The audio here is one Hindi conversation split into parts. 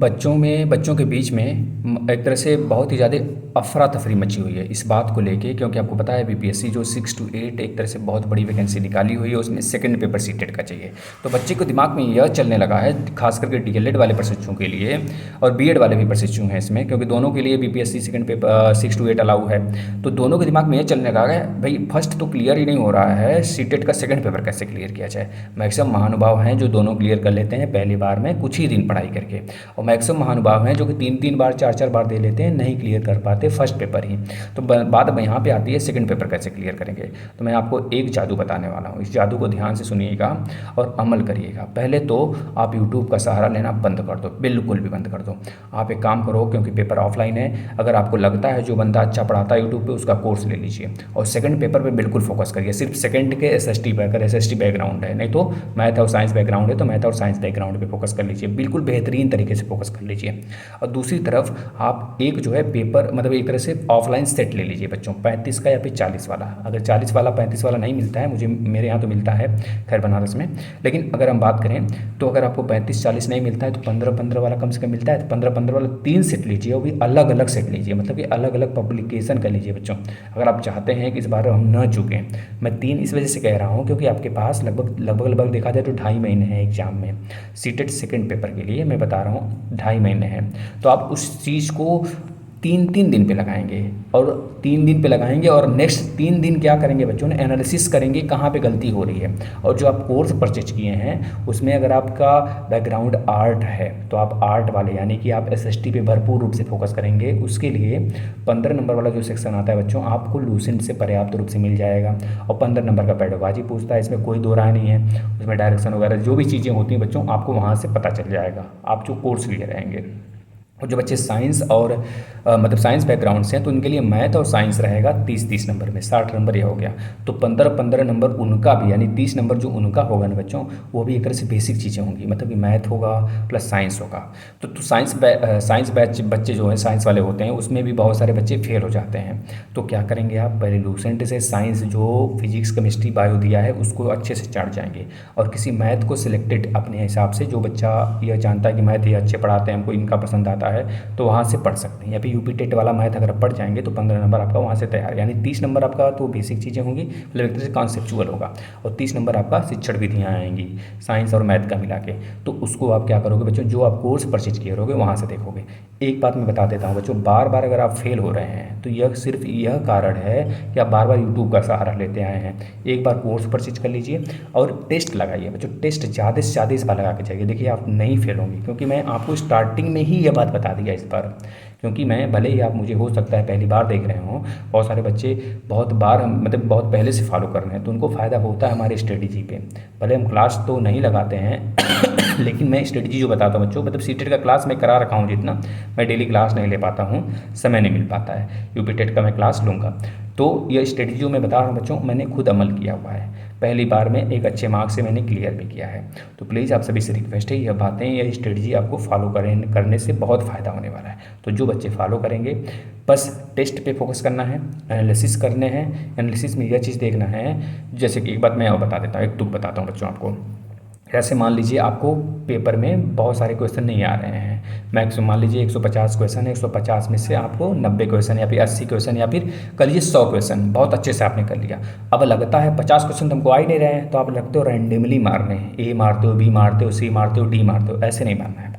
बच्चों के बीच में एक तरह से बहुत ही ज़्यादा अफरा तफरी मची हुई है इस बात को लेके, क्योंकि आपको पता है बीपीएससी जो 6 to 8 एक तरह से बहुत बड़ी वैकेंसी निकाली हुई है, उसमें सेकंड पेपर सीटेट का चाहिए। तो बच्चे को दिमाग में यह चलने लगा है, खास करके डीएलएड वाले प्रशिक्षुओं के लिए और बीएड वाले भी प्रशिक्षु हैं इसमें, क्योंकि दोनों के लिए BPSC second paper 6 to 8 allow है। तो दोनों के दिमाग में यह चलने लगा है, भाई फर्स्ट तो क्लियर ही नहीं हो रहा है, सीटेट का सेकंड पेपर कैसे क्लियर किया जाए। मैक्सिमम महानुभाव हैं जो दोनों क्लियर कर लेते हैं पहली बार में कुछ ही दिन पढ़ाई करके, और मैक्सिमम महानुभाव हैं जो कि 3-3 बार 4-4 बार दे लेते हैं, नहीं क्लियर कर पाते फर्स्ट पेपर ही। तो बात अब यहाँ पे आती है सेकंड पेपर कैसे क्लियर करेंगे। तो मैं आपको एक जादू बताने वाला हूँ, इस जादू को ध्यान से सुनिएगा और अमल करिएगा। पहले तो आप यूट्यूब का सहारा लेना बंद कर दो, बिल्कुल भी बंद कर दो। आप एक काम करो, क्योंकि पेपर ऑफलाइन है, अगर आपको लगता है जो बंदा अच्छा पढ़ाता है यूट्यूब पे उसका कोर्स ले लीजिए और सेकंड पेपर पे बिल्कुल फोकस करिए, सिर्फ सेकंड के एसएसटी पे, अगर एसएसटी बैकग्राउंड है, नहीं तो मैथ और साइंस बैकग्राउंड है तो मैथ और साइंस बैकग्राउंड पे फोकस कर लीजिए, बिल्कुल बेहतरीन तरीके से फोकस कर लीजिए। और दूसरी तरफ आप एक जो है पेपर मतलब एक तरह से ऑफलाइन सेट ले लीजिए बच्चों, 35 का या फिर 40 वाला। अगर 40 वाला 35 वाला नहीं मिलता है, मेरे यहाँ तो मिलता है खैर बनारस में, लेकिन अगर हम बात करें तो अगर आपको 35-40 नहीं मिलता है तो 15-15 वाला कम से कम मिलता है, तो 15-15 वाला 3 सेट लीजिए, वो भी अलग अलग सेट लीजिए, मतलब कि अलग अलग पब्लिकेशन कर लीजिए बच्चों। अगर आप चाहते हैं कि इस बार हम न चूकें, मैं 3 इस वजह से कह रहा हूँ क्योंकि आपके पास लगभग देखा जाए तो 2.5 महीने हैं एग्जाम में, सीटेट सेकंड पेपर के लिए मैं बता रहा हूँ 2.5 महीने हैं। तो आप उस चीज़ को 3-3 दिन पे लगाएंगे और 3 दिन पे लगाएंगे और नेक्स्ट 3 दिन क्या करेंगे बच्चों ने, एनालिसिस करेंगे कहाँ पे गलती हो रही है। और जो आप कोर्स परचेज किए हैं उसमें अगर आपका बैकग्राउंड आर्ट है तो आप आर्ट वाले यानी कि आप एसएसटी पे भरपूर रूप से फोकस करेंगे। उसके लिए 15 नंबर वाला जो सेक्शन आता है बच्चों, आपको लूसेंट से पर्याप्त रूप से मिल जाएगा और 15 नंबर का पेडोलॉजी पूछता है, इसमें कोई दो राय नहीं है, उसमें डायरेक्शन वगैरह जो भी चीज़ें होती हैं बच्चों आपको वहाँ से पता चल जाएगा, आप जो कोर्स लिए रहेंगे। और जो बच्चे साइंस और मतलब साइंस बैकग्राउंड से हैं तो उनके लिए मैथ और साइंस रहेगा 30-30 नंबर में, 60 नंबर ये हो गया। तो 15-15 नंबर उनका भी, यानी 30 नंबर जो उनका होगा ना बच्चों, वो भी एक तरह से बेसिक चीज़ें होंगी, मतलब कि मैथ होगा प्लस साइंस होगा। तो साइंस बैच बच्चे जो हैं साइंस वाले होते हैं उसमें भी बहुत सारे बच्चे फेल हो जाते हैं। तो क्या करेंगे आप, पहले लूसेंट से साइंस जो फिजिक्स केमिस्ट्री बायो दिया है उसको अच्छे से चढ़ जाएंगे और किसी मैथ को सिलेक्टेड अपने हिसाब से, जो बच्चा यह जानता है कि मैथ ये अच्छे पढ़ाते हैं हमको इनका पसंद आता है तो वहाँ से पढ़ सकते हैं। या फिर यूपी टेट वाला मैथ अगर पढ़ जाएंगे तो 15 नंबर आपका वहाँ से तैयार, यानी 30 नंबर आपका तो बेसिक चीज़ें होंगी, मतलब एक तरह से कॉन्सेप्चुअल होगा, और 30 नंबर आपका शिक्षण विधियाँ आएंगी साइंस और मैथ का मिला के। तो उसको आप क्या करोगे बच्चों, जो आप कोर्स परचेज किए रहोगे वहाँ से देखोगे। एक बात मैं बता देता हूँ बच्चों, बार बार अगर आप फेल हो रहे हैं तो यह सिर्फ यह कारण है कि आप बार बार यूट्यूब का सहारा लेते आए हैं। एक बार कोर्स परचेज कर लीजिए और टेस्ट लगाइए बच्चों, टेस्ट ज़्यादा से ज़्यादा इस बार लगा के जाइए, देखिए आप नहीं फेल होंगे, क्योंकि मैं आपको स्टार्टिंग में ही यह बात बता दिया इस बार। क्योंकि मैं भले ही आप मुझे हो सकता है पहली बार देख रहे हों, बहुत सारे बच्चे बहुत बार मतलब बहुत पहले से फॉलो कर रहे हैं तो उनको फ़ायदा होता है हमारी स्ट्रेटजी पे। भले हम क्लास तो नहीं लगाते हैं लेकिन मैं स्ट्रेटजी जो बताता हूँ बच्चों, मतलब सीटेट का क्लास मैं करा रखा हूँ जितना, मैं डेली क्लास नहीं ले पाता हूँ, समय नहीं मिल पाता है, यूपी टेट का मैं क्लास लूँगा। तो यह स्ट्रेटजी जो मैं बता रहा हूँ बच्चों, मैंने खुद अमल किया हुआ है, पहली बार में एक अच्छे मार्क्स से मैंने क्लियर भी किया है। तो प्लीज़ आप सभी से रिक्वेस्ट है, यह बातें यह स्ट्रेटजी आपको फॉलो करने से बहुत फ़ायदा होने वाला है। तो जो बच्चे फॉलो करेंगे, बस टेस्ट पे फोकस करना है, एनालिसिस करने हैं, एनालिसिस में यह चीज़ देखना है। जैसे कि एक बात मैं और बता देता हूँ, एक तुक बताता हूँ बच्चों आपको। ऐसे मान लीजिए आपको पेपर में बहुत सारे क्वेश्चन नहीं आ रहे हैं, मैक्सिमम मान लीजिए 150 क्वेश्चन है, 150 में से आपको 90 क्वेश्चन या फिर 80 क्वेश्चन या फिर कर लीजिए 100 क्वेश्चन बहुत अच्छे से आपने कर लिया। अब लगता है 50 क्वेश्चन तो हमको आ ही नहीं रहे हैं, तो आप लगते हो रैंडमली मारने हैं, ए मारते हो, बी मारते हो, सी मारते हो, डी मारते हो, ऐसे नहीं मारना है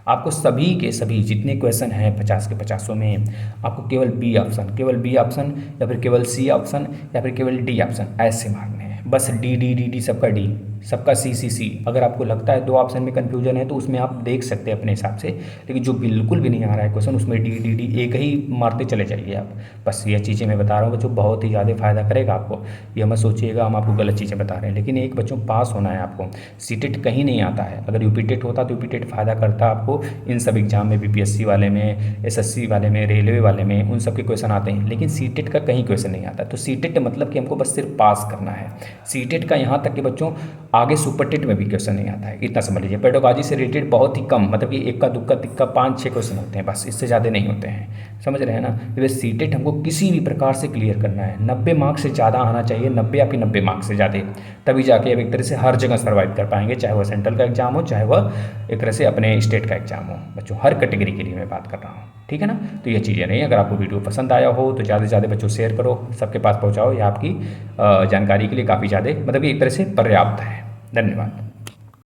आपको सभी के सभी जितने क्वेश्चन हैं 50 के 50 में आपको केवल बी ऑप्शन या फिर केवल सी ऑप्शन या फिर केवल डी ऑप्शन ऐसे मारने हैं। बस डी डी डी डी सबका डी, सबका सी सी सी। अगर आपको लगता है 2 ऑप्शन में कन्फ्यूजन है तो उसमें आप देख सकते हैं अपने हिसाब से, लेकिन जो बिल्कुल भी नहीं आ रहा है क्वेश्चन उसमें डी डी डी एक ही मारते चले जाइए आप। बस ये चीज़ें मैं बता रहा हूँ बच्चों, बहुत ही ज़्यादा फायदा करेगा आपको। ये मत सोचिएगा हम आपको गलत चीज़ें बता रहे हैं, लेकिन एक बच्चों पास होना है आपको। सीटेट कहीं नहीं आता है, अगर यूपी टेट होता तो यूपी टेट फ़ायदा करता आपको इन सब एग्जाम में, बीपीएससी वाले में, एसएससी वाले में, रेलवे वाले में, उन सब के क्वेश्चन आते हैं, लेकिन सीटेट का कहीं क्वेश्चन नहीं आता। तो सीटेट मतलब कि हमको बस सिर्फ पास करना है। सीटेट का यहाँ तक कि बच्चों आगे सुपर टेट में भी क्वेश्चन नहीं आता है, इतना समझ लीजिए। पेडागोजी से रिलेटेड बहुत ही कम, मतलब कि इक्का दुक्का तिक्का 5-6 क्वेश्चन होते हैं बस, इससे ज़्यादा नहीं होते हैं, समझ रहे हैं ना। तो सीटेट हमको किसी भी प्रकार से क्लियर करना है, 90 मार्क्स से ज़्यादा आना चाहिए, 90 या फिर 90 मार्क्स से ज़्यादा, तभी जाके अब एक तरह से हर जगह सर्वाइव कर पाएंगे, चाहे वह सेंट्रल का एग्जाम हो, चाहे वह एक तरह से अपने स्टेट का एग्जाम हो। बच्चों हर कैटेगरी के लिए मैं बात कर रहा हूँ, ठीक है ना। तो ये चीज़ें नहीं, अगर आपको वीडियो पसंद आया हो तो ज़्यादा से ज़्यादा बच्चों शेयर करो, सबके पास पहुँचाओ, ये आपकी जानकारी के लिए काफ़ी ज़्यादा मतलब एक तरह से पर्याप्त है। धन्यवाद।